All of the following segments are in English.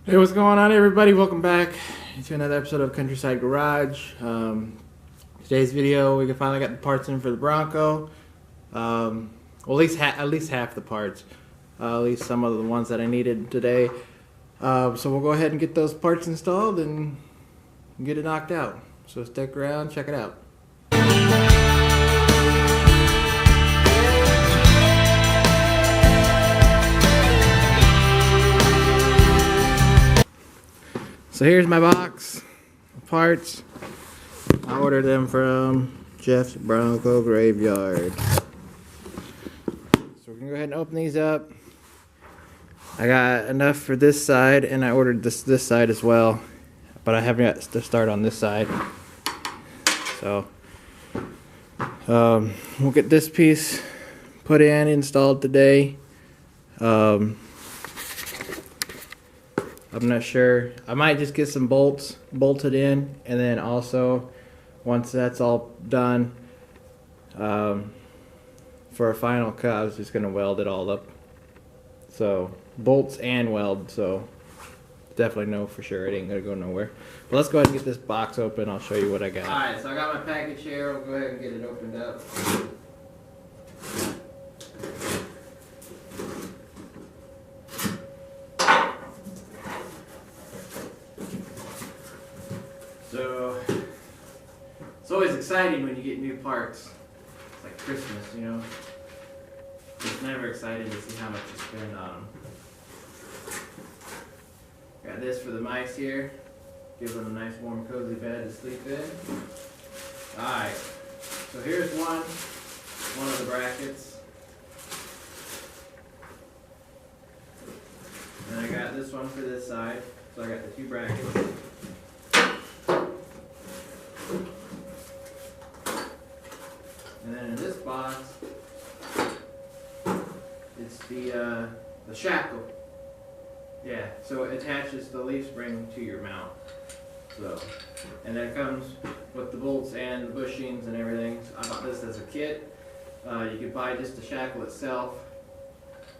Hey, what's going on, everybody? Welcome back to another episode of Countryside Garage. Today's video, we finally got the parts in for the Bronco. Well, at least half the parts. At least some of the ones that I needed today. So we'll go ahead and get those parts installed and get it knocked out. So stick around, check it out. So here's my box of parts. I ordered them from Jeff's Bronco Graveyard. So we're gonna go ahead and open these up. I got enough for this side, and I ordered this side as well, but I haven't got to start on this side. So we'll get this piece put in, installed today. I'm not sure. I might just get some bolts bolted in, and then also once that's all done, for a final cut, I was just gonna weld it all up. So bolts and weld. So definitely know for sure it ain't gonna go nowhere. But let's go ahead and get this box open. I'll show you what I got. All right, so I got my package here. I'll go ahead and get it opened up. So, it's always exciting when you get new parts. It's like Christmas, you know? It's never exciting to see how much you spend on them. Got this for the mice here. Give them a nice warm cozy bed to sleep in. Alright, so here's one of the brackets. And I got this one for this side. So I got the two brackets. And then in this box, it's the shackle. Yeah, so it attaches the leaf spring to your mount. So, and that comes with the bolts and the bushings and everything. So I bought this as a kit. You could buy just the shackle itself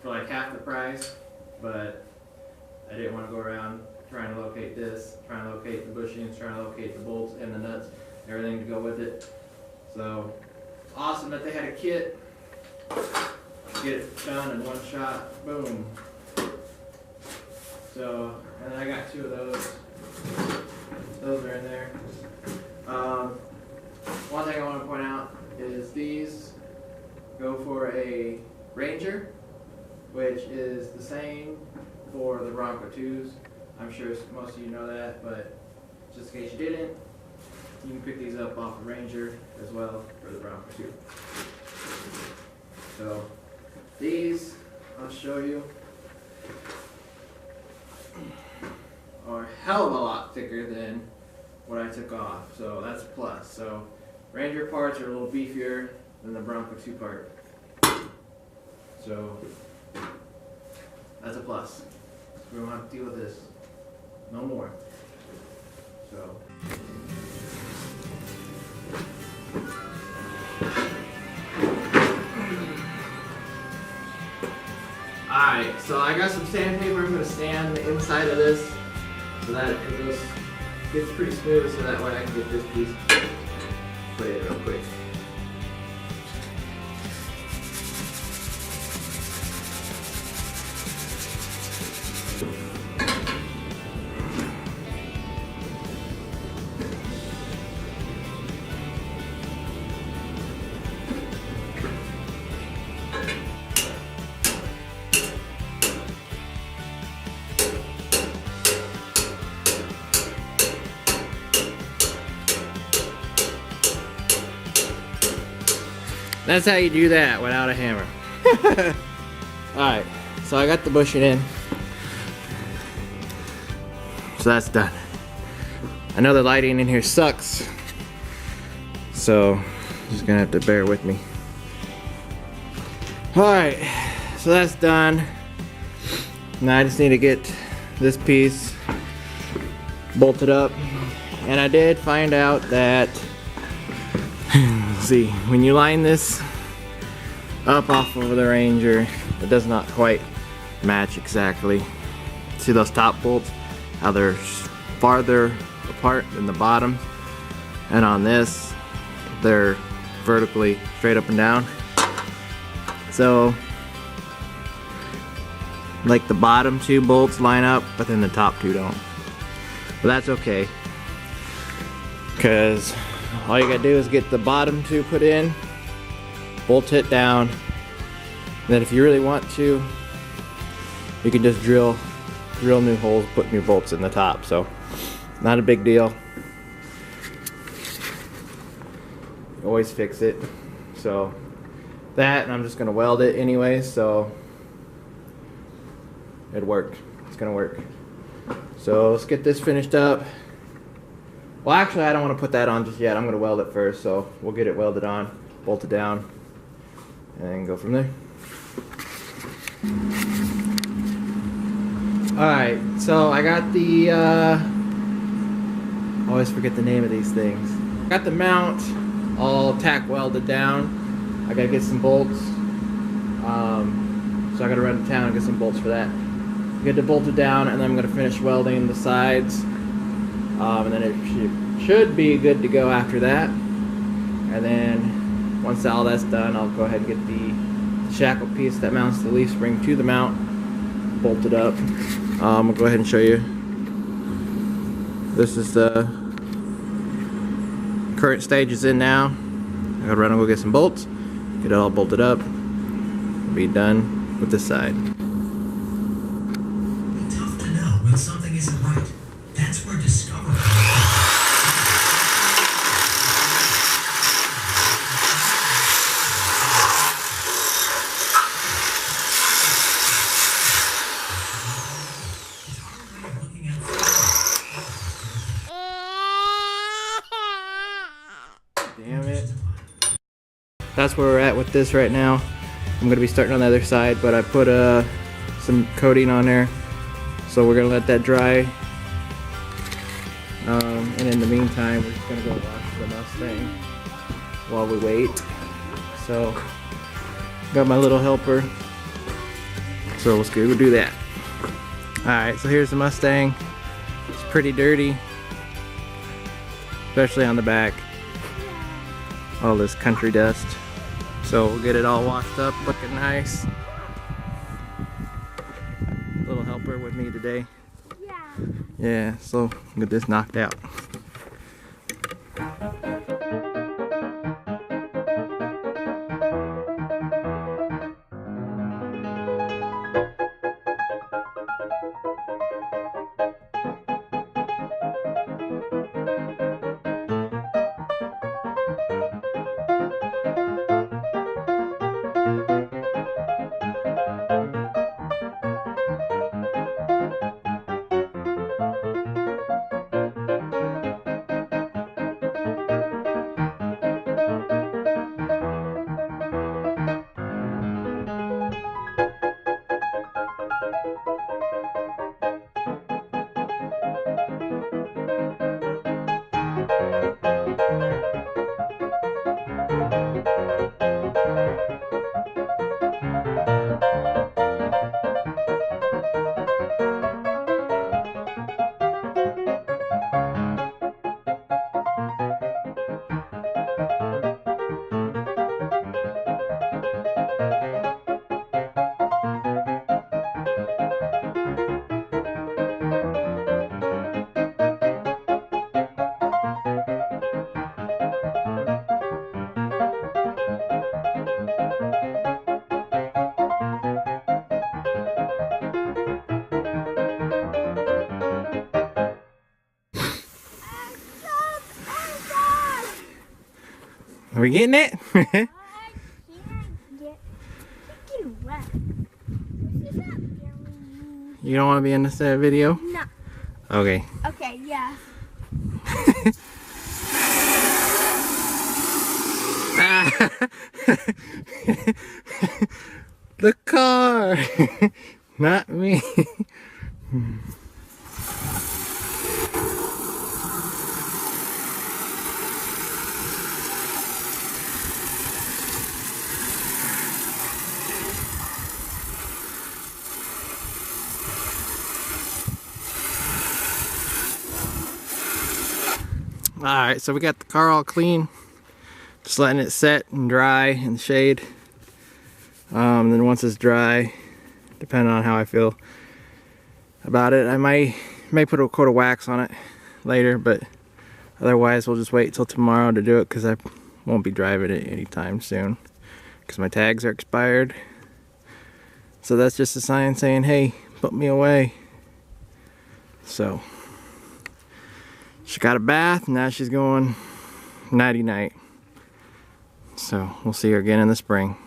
for like half the price, but I didn't want to go around trying to locate this, trying to locate the bushings, trying to locate the bolts and the nuts, everything to go with it. So it's awesome that they had a kit. Get it done in one shot. Boom. So, and then I got two of those. Those are in there. One thing I want to point out is these go for a Ranger, which is the same for the Bronco 2s. I'm sure most of you know that, but just in case you didn't, you can pick these up off the Ranger as well for the Bronco 2. So these, I'll show you, are a hell of a lot thicker than what I took off. So that's a plus. So Ranger parts are a little beefier than the Bronco 2 part. So that's a plus. We don't have to deal with this no more. So. Alright, so I got some sandpaper. I'm going to sand the inside of this so that it gets pretty smooth, so that way I can get this piece put in real quick. That's how you do that without a hammer. Alright, so I got the bushing in. So that's done. I know the lighting in here sucks, so just gonna have to bear with me. Alright, so that's done. Now I just need to get this piece bolted up. And I did find out that see, when you line this up off of the Ranger, it does not quite match exactly. See those top bolts? how they're farther apart than the bottom, and on this they're vertically straight up and down. So like the bottom two bolts line up, but then the top two don't. But that's okay, because all you gotta do is get the bottom two put in, bolt it down, and then if you really want to, you can just drill new holes, put new bolts in the top. So not a big deal. Always fix it. So that, and I'm just gonna weld it anyway, so it worked. It's gonna work. So let's get this finished up. Well, actually, I don't want to put that on just yet. I'm gonna weld it first, so we'll get it welded on, bolt it down, and then go from there. Alright, so I got the, always forget the name of these things. Got the mount all tack welded down. I gotta get some bolts. So I gotta run to town and get some bolts for that. Get it bolted down, and then I'm gonna finish welding the sides. And then it should be good to go after that. And then once all that's done, I'll go ahead and get the shackle piece that mounts the leaf spring to the mount bolted up. I'll go ahead and show you. This is the current stage is in now. I gotta run and go get some bolts, get it all bolted up, be done with this side. Tough to know when something isn't right. That's where discovery. Damn it. That's where we're at with this right now. I'm going to be starting on the other side, but I put some coating on there. So we're going to let that dry. And in the meantime, we're just going to go wash the Mustang while we wait. So, got my little helper. So let's go do that. Alright, so here's the Mustang. It's pretty dirty, especially on the back. All this country dust. So we'll get it all washed up, looking nice. Little helper with me today. Yeah, so get this knocked out. Are we getting it? You don't want to be in this video? No. Okay. Okay, yeah. The car! Not me. Alright, so we got the car all clean. Just letting it set and dry in the shade. Then once it's dry, depending on how I feel about it, I may put a coat of wax on it later, but otherwise we'll just wait till tomorrow to do it because I won't be driving it anytime soon because my tags are expired. So that's just a sign saying, hey, put me away. So she got a bath, now she's going nighty night. So we'll see her again in the spring.